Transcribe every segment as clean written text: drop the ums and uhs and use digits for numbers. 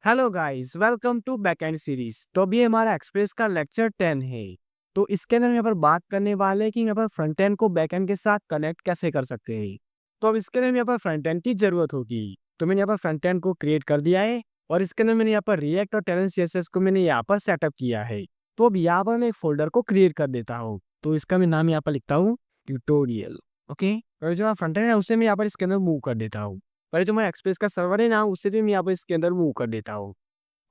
Hello guys, welcome to backend series. तो अभी हमारा एक्सप्रेस का लेक्चर 10 है। तो इसके अंदर हम यहाँ पर बात करने वाले हैं कि यहाँ पर फ्रंट एंड को बैक एंड के साथ कनेक्ट कैसे कर सकते हैं। तो अब इसके अंदर हमें यहाँ पर फ्रंट एंड की जरूरत होगी। तो मैंने यहाँ पर फ्रंट एंड को क्रिएट कर दिया है और इसके अंदर मैंने यहाँ पर रिएक्ट और टेरेंस सीएसएस को मैंने यहाँ पर सेटअप किया है। तो अब यहाँ पर मैं एक फोल्डर को क्रिएट कर देता हूँ। तो इसका मैं नाम यहाँ पर लिखता हूँ ट्यूटोरियल। ओके, और जो फ्रंट एंड है उसे मैं यहाँ पर इसके अंदर मूव कर देता हूँ। पर जो हमारा एक्सप्रेस का सर्वर है ना, उसे भी मैं यहाँ पर इसके अंदर मूव कर देता हूँ।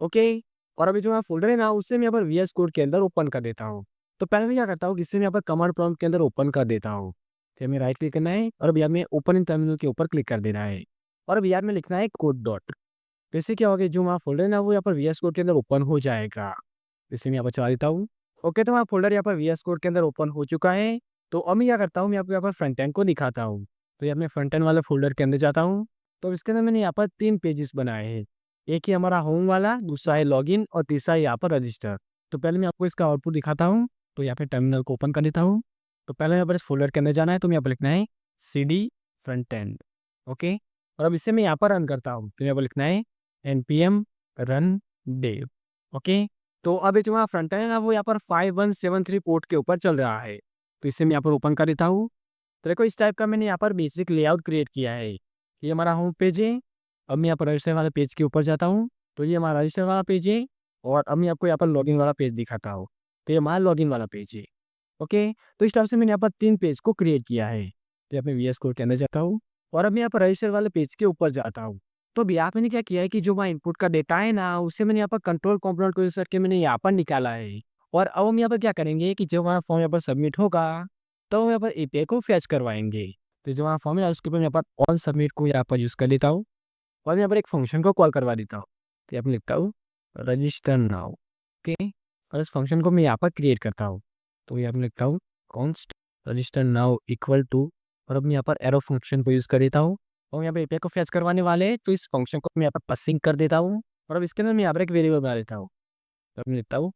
ओके, और अभी जो मैं फोल्डर है ना, उससे मैं यहाँ पर वीएस कोड के अंदर ओपन कर देता हूँ। तो पहले मैं क्या करता हूँ कि इससे मैं यहाँ पर कमांड प्रॉम्प्ट के अंदर ओपन कर देता हूँ। फिर हमें राइट क्लिक करना है और अब यहाँ में ओपन इन टर्मिनल के ऊपर क्लिक कर देना है और अब यहाँ में लिखना है कोड डॉट। तो इससे क्या होगा, जो हमारा फोल्डर है ना, वो यहाँ पर वीएस कोड के अंदर ओपन हो जाएगा। इसे मैं यहाँ पर चला देता हूँ। ओके, तो हमारा फोल्डर यहाँ पर वीएस कोड के अंदर ओपन हो चुका है। तो अब मैं क्या करता हूँ, मैं आपको यहाँ पर फ्रंट एंड को दिखाता हूँ। तो ये अपने फ्रंट एंड वाले फोल्डर के अंदर जाता हूँ। तो इसके अंदर मैंने यहाँ पर 3 पेजेस बनाए हैं। एक ही हमारा होम वाला, दूसरा है लॉगिन और तीसरा है यहाँ पर रजिस्टर। तो पहले मैं आपको इसका आउटपुट दिखाता हूँ। तो यहाँ पे टर्मिनल को ओपन कर देता हूँ। तो पहले यहाँ पर इस फोल्डर के अंदर जाना है, तो मैं यहाँ पर लिखना है cd फ्रंट एंड। ओके, और अब इससे मैं यहाँ पर रन करता हूँ। तो यहाँ पर लिखना है npm रन dev। ओके, तो अब ये जो हमारा फ्रंट एंड है ना, वो यहाँ पर 5173 पोर्ट के ऊपर चल रहा है। तो इससे मैं यहाँ पर ओपन कर देता हूँ। तो देखो, इस टाइप का मैंने यहाँ पर बेसिक लेआउट क्रिएट किया है। ये हमारा होम पेज है। अब मैं यहाँ पर रजिस्टर वाले पेज के ऊपर जाता हूँ। तो ये हमारा रजिस्टर वाला पेज है और अब मैं आपको यहाँ पर लॉगिन वाला पेज दिखाता हूँ। तो ये हमारा लॉगिन वाला पेज है। ओके, तो इस टाइप से मैंने यहाँ पर 3 पेज को क्रिएट किया है। तो यहाँ पे वीएस कोड के अंदर जाता हूँ और अब मैं यहाँ पर रजिस्टर वाले पेज के ऊपर जाता हूँ। तो अभी यहाँ मैंने क्या किया है कि जो हमारा इनपुट का डेटा है ना, उसे मैंने यहाँ पर कंट्रोल कंपोनेंट को यूज करके मैंने यहाँ पर निकाला है। और अब हम यहाँ पर क्या करेंगे कि जब हमारा फॉर्म यहाँ पर सबमिट होगा, तो हम यहाँ पर एपीआई को फैच करवाएंगे। तो जो हमारा फॉर्म है उसके ऊपर मैं यहाँ पर ऑन सबमिट को यहाँ पर यूज कर लेता हूँ और यहाँ पर एक फंक्शन को कॉल करवा देता हूँ। तो यहाँ पर लिखता हूँ रजिस्टर नाउ। ओके, और इस फंक्शन को मैं यहाँ पर क्रिएट करता हूँ। तो यहाँ पर लिखता हूँ const register now equal to, और अब मैं यहाँ पर एरो फंक्शन को यूज़ कर देता हूँ। और यहाँ पे एपीआई को फैच करवाने वाले हैं, तो इस फंक्शन को मैं यहाँ पर पासिंग कर देता हूँ और अब इसके अंदर मैं यहाँ पर एक वेरिएबल बना देता हूँ। तो अब मैं लिखता हूँ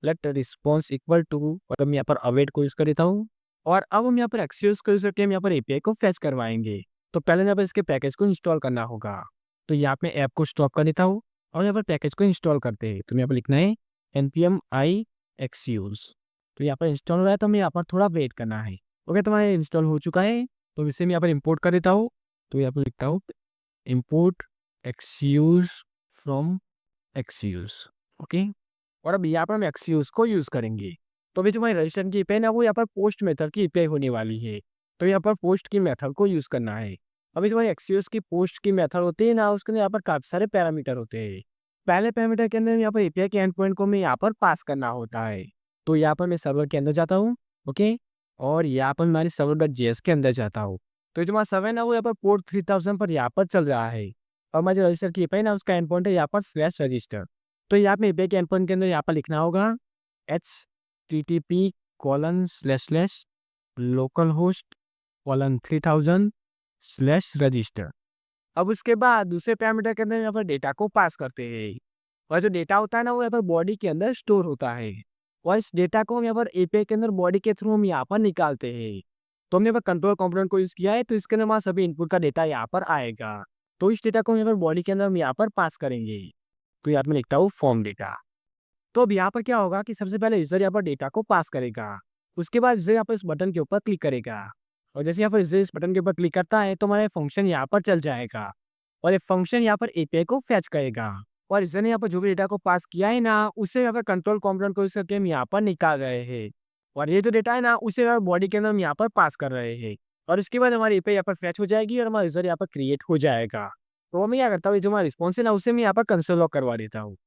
लेट रिस्पॉन्स इक्वल टू, और अब मैं यहाँ पर अवेट को यूज़ कर देता हूँ। और अब हम यहाँ पर एक्सियोस को यूज़ करके हम यहाँ पर एपीआई को फैच करवाएंगे। तो पहले यहाँ पर इसके पैकेज को इंस्टॉल करना होगा। तो यहाँ पे ऐप को स्टॉप कर देता हूँ और यहाँ पर पैकेज को इंस्टॉल करते हैं। तो यहाँ पर लिखना है npm i एक्सियोस। तो यहाँ पर इंस्टॉल हो रहा है, तो हमें यहाँ पर थोड़ा वेट करना है। ओके, तो हमारा इंस्टॉल हो चुका है। तो इसे मैं यहाँ पर इम्पोर्ट कर देता हूँ। तो यहाँ पर लिखता हूँ import Axios from Axios. Okay, और अब यहाँ पर हम एक्सियोस को यूज़ करेंगे। तो अभी जो हमारी रजिस्टर की एपीआई ना, वो यहाँ पर पोस्ट मेथड की एपीआई होने वाली है। तो यहाँ पर पोस्ट की मेथड को यूज़ करना है। अभी जो हमारी एक्सियोस की पोस्ट की मेथड होती है ना, उसके अंदर यहाँ पर काफ़ी सारे पैरामीटर होते हैं। पहले पैरामीटर के अंदर यहाँ पर एपीआई के एंड पॉइंट को मैं यहाँ पर पास करना होता है। तो यहाँ पर मैं सर्वर के अंदर जाता हूँ। ओके, और यहाँ पर हमारी server.js के अंदर जाता हूँ। तो जो हमारा सर्वर है ना, वो यहाँ पर पोर्ट 3000 पर यहाँ पर चल रहा है। और हमारे जो रजिस्टर की एपीआई ना, उसका एंड पॉइंट है यहाँ पर /register। तो यहाँ पे एपीआई के एंड पॉइंट के अंदर यहाँ पर लिखना होगा http://localhost:3000/register। अब उसके बाद दूसरे पैरामीटर के अंदर यहाँ पर डेटा को पास करते हैं और जो डेटा होता है ना, वो यहाँ पर बॉडी के अंदर स्टोर होता है और इस डेटा को हम यहाँ पर एपीआई के अंदर बॉडी के थ्रू हम यहाँ पर निकालते हैं। तो हमने यहाँ पर कंट्रोल कंपोनेंट को यूज़ किया है, तो इसके अंदर हमारा सभी इनपुट का डेटा यहाँ पर आएगा। तो इस डेटा को हम यहाँ पर बॉडी के अंदर हम यहाँ पर पास करेंगे। तो यहाँ पर लिखता हूँ फॉर्म डेटा। तो अब यहाँ पर क्या होगा कि सबसे पहले यूजर यहाँ पर डेटा को पास करेगा। उसके बाद यूजर यहाँ पर इस बटन के ऊपर क्लिक करेगा और जैसे यहाँ पर यूजर इस बटन के ऊपर क्लिक करता है, तो हमारा फंक्शन यहाँ पर चल जाएगा और ये फंक्शन यहाँ पर एपीआई को फैच करेगा। और यूजर ने यहाँ पर जो भी डेटा को पास किया है ना, उससे यहाँ पर कंट्रोल कंपोनेंट को यूज करके हम यहाँ पर निकाल रहे हैं और ये जो डेटा है ना, उसे बॉडी के अंदर हम यहाँ पर पास कर रहे हैं। और इसके बाद हमारी एपीआई यहाँ पर फैच हो जाएगी और हमारा यूजर यहाँ पर क्रिएट हो जाएगा। तो मैं क्या करता हूँ, जो हमारा रिस्पॉन्स है ना, उसे मैं यहाँ पर कंसोल लॉग करवा देता हूँ।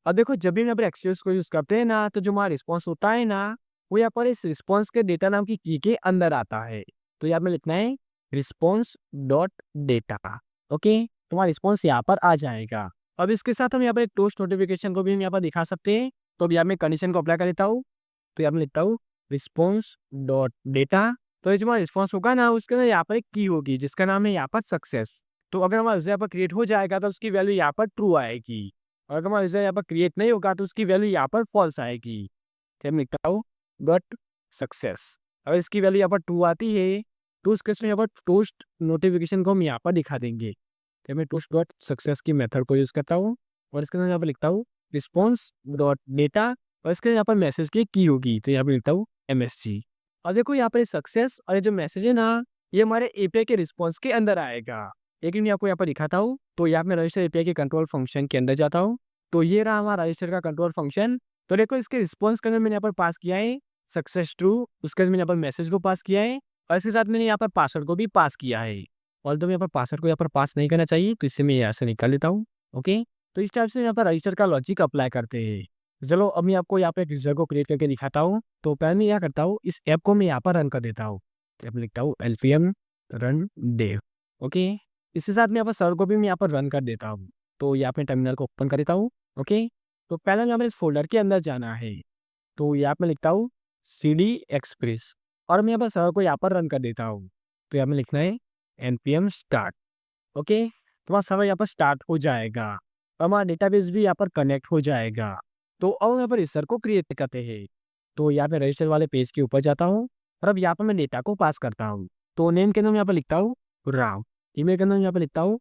अब देखो, जब भी हम यहाँ पर एक्सियोस को यूज़ करते हैं ना, तो जो हमारा रिस्पॉन्स होता है ना, वो यहाँ पर इस रिस्पॉन्स के डेटा नाम की की के अंदर आता है। तो यहाँ पे लिखना है रिस्पॉन्स डॉट डेटा। ओके, तो हमारा रिस्पॉन्स यहाँ पर आ जाएगा। अब इसके साथ हम यहाँ पर एक टोस्ट नोटिफिकेशन को भी हम यहाँ पर दिखा सकते हैं। तो अब यहाँ मैं कंडीशन को अप्लाई कर लेता हूँ। तो यहाँ पे लिखता हूँ रिस्पॉन्स डॉट डेटा। तो ये जो हमारा रिस्पॉन्स होगा ना, उसके अंदर यहाँ पर एक की होगी जिसका नाम है यहाँ पर सक्सेस। तो अगर हमारा यूजर यहाँ पर क्रिएट हो जाएगा, तो उसकी वैल्यू यहाँ पर ट्रू आएगी और अगर हमारा यूजर यहाँ पर क्रिएट नहीं होगा, तो उसकी वैल्यू यहाँ पर फॉल्स आएगी। तो मैं लिखता हूँ डॉट सक्सेस। अगर इसकी वैल्यू यहाँ पर ट्रू आती है, तो उस केस में यहाँ पर टोस्ट नोटिफिकेशन को हम यहाँ पर दिखा देंगे। तो मैं टोस्ट डॉट सक्सेस की मेथड को यूज़ करता हूँ और इसके अंदर यहाँ पर लिखता हूँ रिस्पॉन्स डॉट डेटा, और इसके यहाँ पर मैसेज की की होगी तो यहाँ पर लिखता हूँ MSG। और देखो यहाँ पर सक्सेस और ये जो मैसेज है ना, ये हमारे एपीआई के रिस्पॉन्स के अंदर आएगा। लेकिन मैं आपको यहाँ पर दिखाता हूँ, तो यहाँ पे रजिस्टर एपीआई के कंट्रोल फंक्शन के अंदर जाता हूँ। तो ये रहा हमारा रजिस्टर का कंट्रोल फंक्शन। तो देखो इसके रिस्पॉन्स के अंदर मैंने यहाँ पर पास किया है सक्सेस ट्रू, उसके अंदर मैंने यहाँ पर मैसेज को पास किया है, और इसके साथ मैंने यहाँ पर पासवर्ड को भी पास किया है। और तो मैं यहाँ पर पासवर्ड को यहाँ पर पास नहीं करना चाहिए, तो इससे मैं यहाँ से निकाल लेता हूँ। ओके, तो इस टाइप से यहाँ पर रजिस्टर का लॉजिक अप्लाई करते हैं। चलो अब मैं आपको यहाँ पे एक रजिस्टर को क्रिएट करके दिखाता हूँ। तो पहले मैं क्या करता हूँ, इस ऐप को मैं यहाँ पर रन कर देता हूँ। तो यहाँ पर लिखता हूँ LPM रन dev। ओके, इसके साथ में यहाँ पर सर्वर को भी मैं यहाँ पर रन कर देता हूँ। तो यहाँ पे टर्मिनल को ओपन कर देता हूँ। ओके, तो पहले यहाँ पर इस फोल्डर के अंदर जाना है। तो यहाँ पे लिखता हूँ CD एक्सप्रेस, और मैं यहाँ पर सर्वर को यहाँ पर रन कर देता हूँ। तो यहाँ पे लिखना है NPM स्टार्ट। ओके, तो वहाँ सर्वर यहाँ पर स्टार्ट हो जाएगा, और हमारा डेटाबेस भी यहाँ पर कनेक्ट हो जाएगा। तो अब यहाँ पर रजिस्टर को क्रिएट करते हैं। तो यहाँ पे रजिस्टर वाले पेज के ऊपर जाता हूँ, और अब यहाँ पर मैं डेटा को पास करता हूँ। तो नेम के अंदर यहाँ पर लिखता हूँ राम, ईमेल के अंदर यहाँ पर लिखता हूँ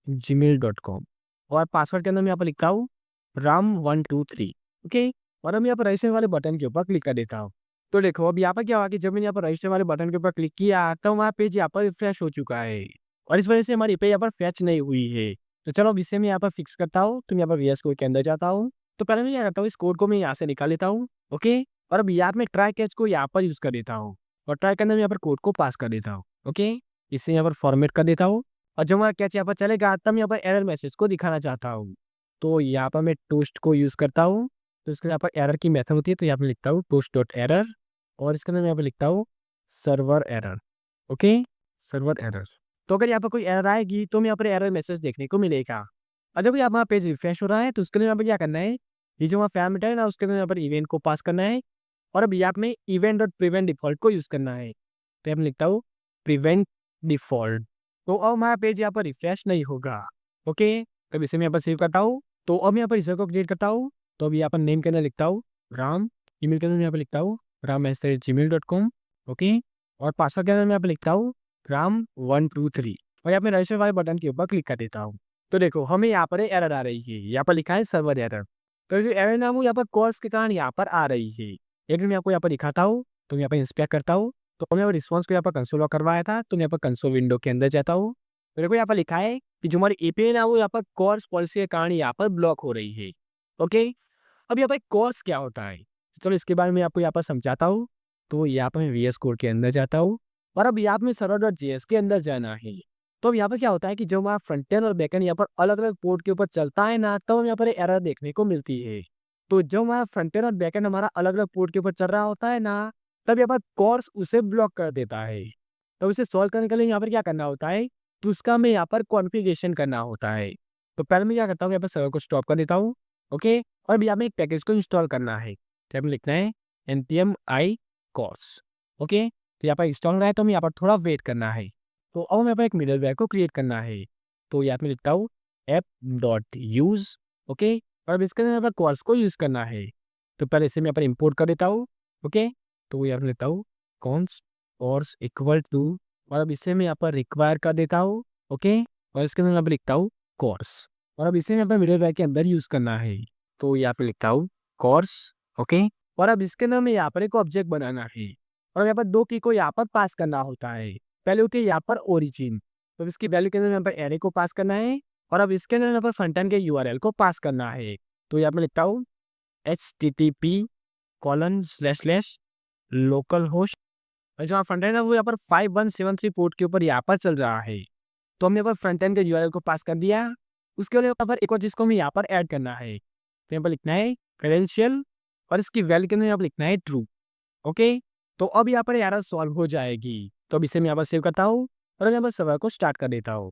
ram@gmail.com, और पासवर्ड के अंदर मैं यहाँ पर लिखता हूँ ram123। ओके, और अब यहाँ पर रजिस्टर वाले बटन के ऊपर क्लिक कर देता हूँ। तो देखो अब यहाँ पर क्या हुआ कि जब मैंने यहाँ पर रजिस्टर वाले बटन के ऊपर क्लिक किया, तो हमारा पेज यहाँ पर रिफ्रेश हो चुका है, और इस वजह से हमारी पेज यहाँ पर फैच नहीं हुई है। तो चलो अब इसे मैं यहाँ पर फिक्स करता हूँ। तो मैं यहाँ पर VS कोड के अंदर जाता हूँ। तो पहले मैं क्या करता हूँ, इस कोड को मैं यहाँ से निकाल लेता हूँ। ओके, और अब यहाँ पे ट्राई कैच को यहाँ पर यूज़ कर देता हूँ, और ट्राई के अंदर मैं यहाँ पर कोड को पास कर देता हूँ। ओके, इसे यहाँ पर फॉर्मेट कर देता हूँ, और जब हमारा कैच यहाँ पर चलेगा तब मैं यहाँ पर एरर मैसेज को दिखाना चाहता हूँ। तो यहाँ पर मैं टोस्ट को यूज़ करता हूँ। तो इसके यहाँ पर एरर की मेथड होती है, तो यहाँ पर लिखता हूँ टोस्ट डॉट एरर, और इसके अंदर मैं यहाँ पर लिखता हूँ server error. Okay, server error. तो अगर यहाँ पर कोई एरर आएगी तो मैं यहाँ पर एरर मैसेज देखने को मिलेगा। और जब यहाँ पेज रिफ्रेश हो रहा है, तो उसके लिए यहाँ पर क्या करना है, ये जो हमारा पैरामीटर है ना, उसके अंदर यहाँ पर इवेंट को पास करना है, और अब यहाँ में इवेंट डॉट प्रिवेंट डिफॉल्ट को यूज़ करना है। तो यहाँ पर लिखता हूँ प्रिवेंट डिफॉल्ट। तो अब हमारा पेज यहाँ पर रिफ्रेश नहीं होगा। ओके, तब इसे मैं यहाँ पर सेव करता हूँ। तो अब यहाँ पर इसे को क्रिएट करता हूँ। तो अभी यहाँ पर नेम के अंदर लिखता हूँ राम, ईमेल के अंदर यहाँ पर लिखता हूँ ram@gmail.com। ओके, और पासवर्ड के अंदर मैं यहाँ पर लिखता हूँ ram123, और यहाँ पे रजिस्टर वाले बटन के ऊपर क्लिक कर देता हूँ। तो देखो हमें यहाँ पर एरर आ रही है, यहाँ पर लिखा है सर्वर एरर। तो जो एरर नाम वो यहाँ पर कोर्स के कारण यहाँ पर आ रही है। लेकिन मैं आपको यहाँ पर दिखाता हूँ। तो मैं यहाँ पर इंस्पेक्ट करता हूँ। तो हमने यहाँ पर रिस्पॉन्स को यहाँ पर कंसोल लॉक करवाया था। तो मैं यहाँ पर कंसोल विंडो के अंदर जाता हूँ। तो देखो यहाँ पर लिखा है कि जो हमारी एपीआई ना वो यहाँ पर कोर्स पॉलिसी के कारण यहाँ पर ब्लॉक हो रही है। ओके, अब यहाँ पर कोर्स क्या होता है, चलो इसके बारे में आपको यहाँ पर समझाता हूँ। तो यहाँ पर मैं VS कोड के अंदर जाता हूँ, और अब यहाँ पे server.js के अंदर जाना है। तो अब यहाँ पर क्या होता है कि जब हमारा फ्रंट एंड और बैक एंड यहाँ पर अलग अलग पोर्ट के ऊपर चलता है ना, तब हम यहाँ पर एरर देखने को मिलती है। तो जब हमारा फ्रंट एंड और बैक एंड हमारा अलग अलग पोर्ट के ऊपर चल रहा होता है ना, तब यहाँ पर कोर्स उसे ब्लॉक कर देता है। तो उसे सॉल्व करने के लिए यहाँ पर क्या करना होता है, तो उसका हमें यहाँ पर कॉन्फ़िगरेशन करना होता है। तो पहले मैं क्या करता हूँ, यहाँ पर सर्वर को स्टॉप कर देता हूँ। ओके, और अब यहाँ में एक पैकेज को इंस्टॉल करना है। तो यहाँ पर लिखना है npm i course। ओके, तो यहाँ पर इंस्टॉल हो रहा है, तो हमें यहाँ पर थोड़ा वेट करना है। तो अब हमें यहाँ पर एक मिडलवेयर को क्रिएट करना है। तो यहाँ पे लिखता हूँ app.use। ओके, और अब इसके अंदर यहाँ पर कोर्स को यूज़ करना है। तो पहले इसे मैं यहाँ पर इम्पोर्ट कर देता हूँ। ओके, तो यहाँ पर लिखता हूँ कॉन्स कोर्स इक्वल टू, और अब इसे मैं यहाँ पर रिक्वायर कर देता हूँ। ओके, और इसके अंदर यहाँ पर लिखता हूँ कोर्स, और अब इसे यहाँ पर मिडलवेयर के अंदर यूज़ करना है। तो यहाँ पे लिखता हूँ कोर्स। ओके, और अब इसके अंदर हमें यहाँ पर एक ऑब्जेक्ट बनाना है, और यहाँ पर दो की को यहाँ पर पास करना होता है। पहले होती है यहाँ पर ओरिजिन, तो इसकी वैल्यू के अंदर यहाँ पर एरे को पास करना है, और अब इसके अंदर यहाँ पर फ्रंट एंड के URL को पास करना है। तो यहाँ पर लिखता हूँ http://localhost, और जो फ्रंट एंड है वो यहाँ पर 5173 पोर्ट के ऊपर यहाँ पर चल रहा है। तो हमने यहाँ पर फ्रंट एंड के URL को पास कर दिया। उसके बाद यहाँ पर एक और चीज़ को हमें यहाँ पर ऐड करना है। तो यहाँ पर लिखना है क्रेडेंशियल, और इसकी वैल्यू के अंदर यहाँ पर लिखना है ट्रू। ओके, तो अब यहाँ पर एरर सॉल्व हो जाएगी। तो अब इसे मैं यहाँ पर सेव करता हूँ, और यहाँ पर सर्वर को स्टार्ट कर देता हूँ।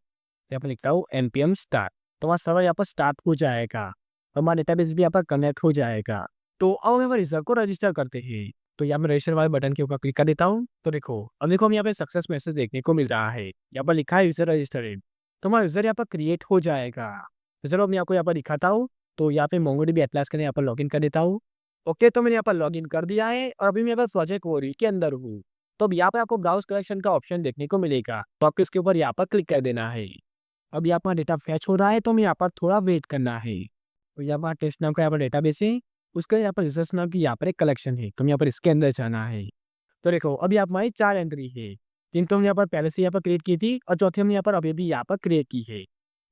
यहाँ पर लिखता हूँ npm स्टार्ट, तो वहाँ सर्वर यहाँ पर स्टार्ट हो जाएगा, और हमारा डेटाबेस भी यहाँ पर कनेक्ट हो जाएगा। तो अब हम यहाँ पर यूजर को रजिस्टर करते हैं। तो यहाँ पर रजिस्टर वाले बटन के ऊपर क्लिक कर देता हूँ। तो देखो अब देखो हम यहाँ पे सक्सेस मैसेज देखने को मिल रहा है, यहाँ पर लिखा है यूजर रजिस्टर्ड। तो हमारा यूजर यहाँ पर क्रिएट हो जाएगा। तो चलो मैं आपको यहाँ पर दिखाता हूँ। तो यहाँ पे MongoDB एटलास के यहाँ पर लॉगिन कर देता हूँ। ओके, तो मैंने यहाँ पर लॉगिन कर दिया है, और अभी मैं यहाँ पर प्रोजेक्ट वॉरी के अंदर हूँ। तो अब यहाँ पर आपको ब्राउज कलेक्शन का ऑप्शन देखने को मिलेगा, तो आपको इसके ऊपर यहाँ पर क्लिक कर देना है। अभी यहाँ पर डेटा फैच हो रहा है, तो हमें यहाँ पर थोड़ा वेट करना है। तो यहाँ पर टेस्ट नाम का यहाँ पर डेटाबेस है, उसका यहाँ पर रिसर्च नाम की यहाँ पर एक कलेक्शन है, तो हमें यहाँ पर इसके अंदर जाना है। तो देखो अभी यहाँ हमारी 4 एंट्री है, 3 तो हमने यहाँ पर पहले से यहाँ पर क्रिएट की थी और चौथी हमने यहाँ पर अभी यहाँ पर क्रिएट की है।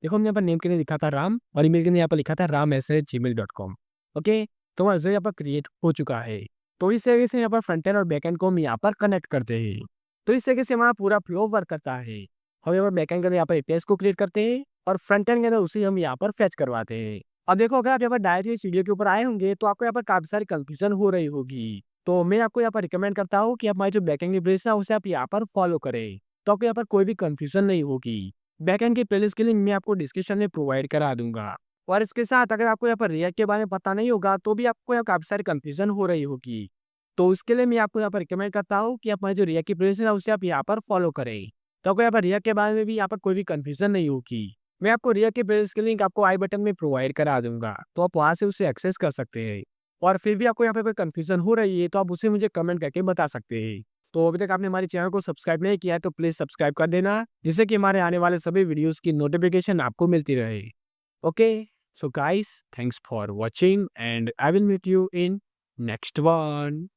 देखो हमने यहाँ पर नेम के लिए लिखा था राम और ईमेल के लिए यहाँ पर लिखा था ram@gmail.com। ओके, तो हमारा रिजल्ट यहाँ पर क्रिएट हो चुका है। तो इस तरीके से यहाँ पर फ्रंट एंड और बैक एंड को हम यहाँ पर कनेक्ट करते हैं। तो इस तरीके से हमारा पूरा फ्लो वर्क करता है। हम यहाँ पर बैक एंड के अंदर यहाँ पर एपीआई को क्रिएट करते हैं और फ्रंट एंड के अंदर उसे हम यहाँ पर फेच करवाते हैं। अब देखो अगर आप यहाँ पर डायरेक्ट इस वीडियो के ऊपर आए होंगे तो आपको यहाँ पर काफी सारी कंफ्यूजन हो रही होगी। तो मैं आपको यहाँ पर रिकमेंड करता हूँ कि हमारी जो बैकएंड की प्लेलिस्ट है उसे आप यहाँ पर फॉलो करें, तो आपको यहाँ पर कोई भी कंफ्यूजन नहीं होगी। बैकएंड की प्लेलिस्ट के लिए मैं आपको डिस्क्रिप्शन में प्रोवाइड करा दूंगा। और इसके साथ अगर आपको यहाँ पर रिएक्ट के बारे में पता नहीं होगा तो भी आपको यहाँ काफी सारी कंफ्यूजन हो रही होगी। तो उसके लिए मैं आपको यहाँ पर रिकमेंड करता हूँ कि हमारी जो रिएक्ट की प्लेलिस्ट है उसे आप यहाँ पर फॉलो करें, तो आपको यहाँ पर रिएक्ट के बारे में भी यहाँ पर कोई भी कंफ्यूजन नहीं होगी। मैं आपको रिएक्ट की प्लेलिस्ट की लिंक आपको आई बटन में प्रोवाइड करा दूंगा, तो आप वहाँ से उसे एक्सेस कर सकते हैं। और फिर भी आपको यहाँ पे कोई कंफ्यूजन हो रही है तो आप उसे मुझे कमेंट करके बता सकते हैं। तो अभी तक आपने हमारे चैनल को सब्सक्राइब नहीं किया है तो प्लीज़ सब्सक्राइब कर देना, जिससे कि हमारे आने वाले सभी वीडियोस की नोटिफिकेशन आपको मिलती रहे। Okay, so guys, thanks for watching and I will meet you in next one.